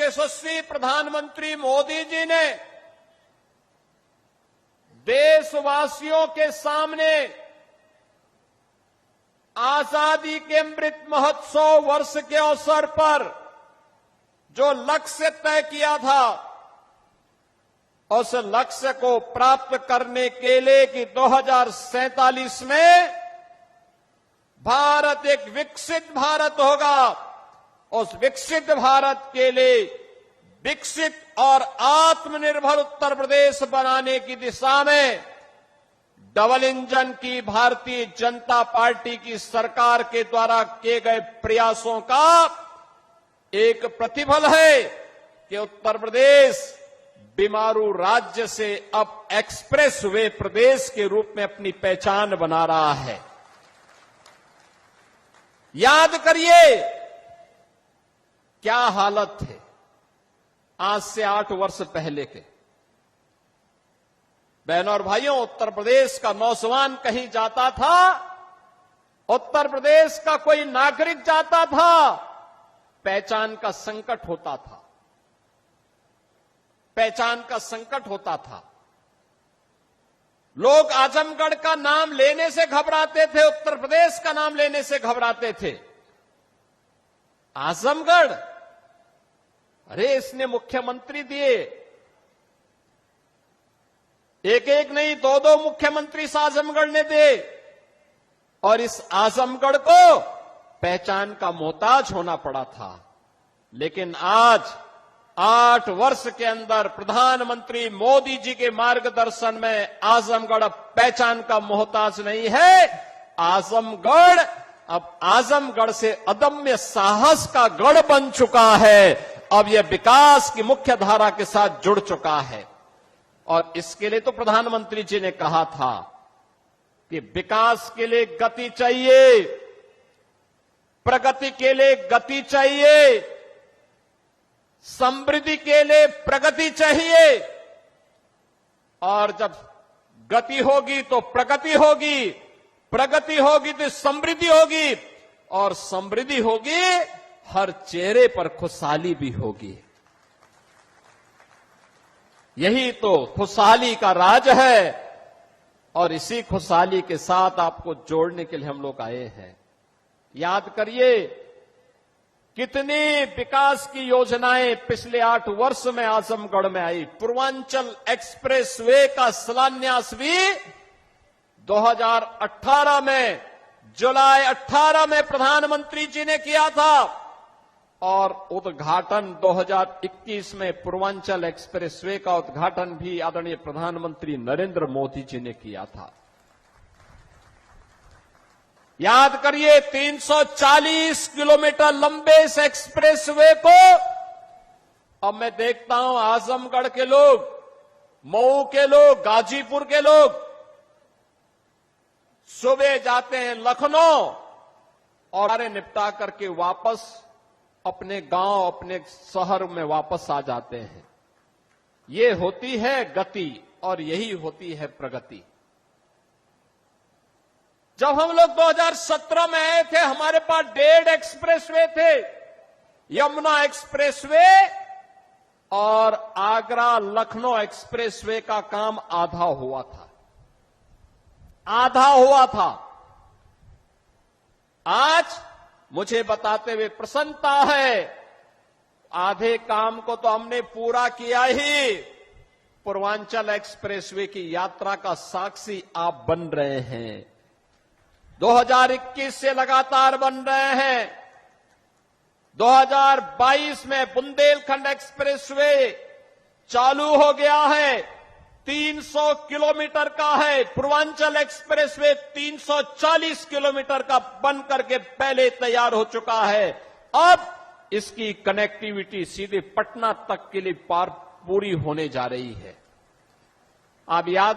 यशस्वी प्रधानमंत्री मोदी जी ने देशवासियों के सामने आजादी के अमृत महोत्सव वर्ष के अवसर पर जो लक्ष्य तय किया था, उस लक्ष्य को प्राप्त करने के लिए कि 2047 में भारत एक विकसित भारत होगा, उस विकसित भारत के लिए विकसित और आत्मनिर्भर उत्तर प्रदेश बनाने की दिशा में डबल इंजन की भारतीय जनता पार्टी की सरकार के द्वारा किए गए प्रयासों का एक प्रतिफल है कि उत्तर प्रदेश बीमारू राज्य से अब एक्सप्रेस वे प्रदेश के रूप में अपनी पहचान बना रहा है। याद करिए क्या हालत थे आज से 8 वर्ष पहले के। बहनों और भाइयों, उत्तर प्रदेश का नौजवान कहीं जाता था, उत्तर प्रदेश का कोई नागरिक जाता था, पहचान का संकट होता था, पहचान का संकट होता था। लोग आजमगढ़ का नाम लेने से घबराते थे, उत्तर प्रदेश का नाम लेने से घबराते थे। आजमगढ़, अरे इसने मुख्यमंत्री दिए, एक एक नहीं 2-2 मुख्यमंत्री इस आजमगढ़ ने दे, और इस आजमगढ़ को पहचान का मोहताज होना पड़ा था। लेकिन आज 8 वर्ष के अंदर प्रधानमंत्री मोदी जी के मार्गदर्शन में आजमगढ़ अब पहचान का मोहताज नहीं है। आजमगढ़ अब आजमगढ़ से अदम्य साहस का गढ़ बन चुका है। अब यह विकास की मुख्य धारा के साथ जुड़ चुका है। और इसके लिए तो प्रधानमंत्री जी ने कहा था कि विकास के लिए गति चाहिए, प्रगति के लिए गति चाहिए, समृद्धि के लिए प्रगति चाहिए। और जब गति होगी तो प्रगति होगी, प्रगति होगी तो समृद्धि होगी, और समृद्धि होगी हर चेहरे पर खुशहाली भी होगी। यही तो खुशहाली का राज है, और इसी खुशहाली के साथ आपको जोड़ने के लिए हम लोग आए हैं। याद करिए कितनी विकास की योजनाएं पिछले 8 वर्ष में आजमगढ़ में आई। पूर्वांचल एक्सप्रेस वे का शिलान्यास भी 2018 में, जुलाई 18 में प्रधानमंत्री जी ने किया था, और उद्घाटन 2021 में पूर्वांचल एक्सप्रेस वे का उद्घाटन भी आदरणीय प्रधानमंत्री नरेंद्र मोदी जी ने किया था। याद करिए 340 किलोमीटर लंबे इस एक्सप्रेस वे को अब मैं देखता हूं आजमगढ़ के लोग, मऊ के लोग, गाजीपुर के लोग सुबह जाते हैं लखनऊ और सारे निपटा करके वापस अपने गांव, अपने शहर में वापस आ जाते हैं। ये होती है गति और यही होती है प्रगति। जब हम लोग 2017 में आए थे, हमारे पास 1.5 एक्सप्रेसवे थे, यमुना एक्सप्रेसवे और आगरा लखनऊ एक्सप्रेसवे का काम आधा हुआ था, आधा हुआ था। आज मुझे बताते हुए प्रसन्नता है, आधे काम को तो हमने पूरा किया ही। पूर्वांचल एक्सप्रेसवे की यात्रा का साक्षी आप बन रहे हैं, 2021 से लगातार बन रहे हैं। 2022 में बुंदेलखंड एक्सप्रेसवे चालू हो गया है, 300 किलोमीटर का है। पूर्वांचल एक्सप्रेसवे 340 किलोमीटर का बन करके पहले तैयार हो चुका है। अब इसकी कनेक्टिविटी सीधे पटना तक के लिए पूरी होने जा रही है। आप याद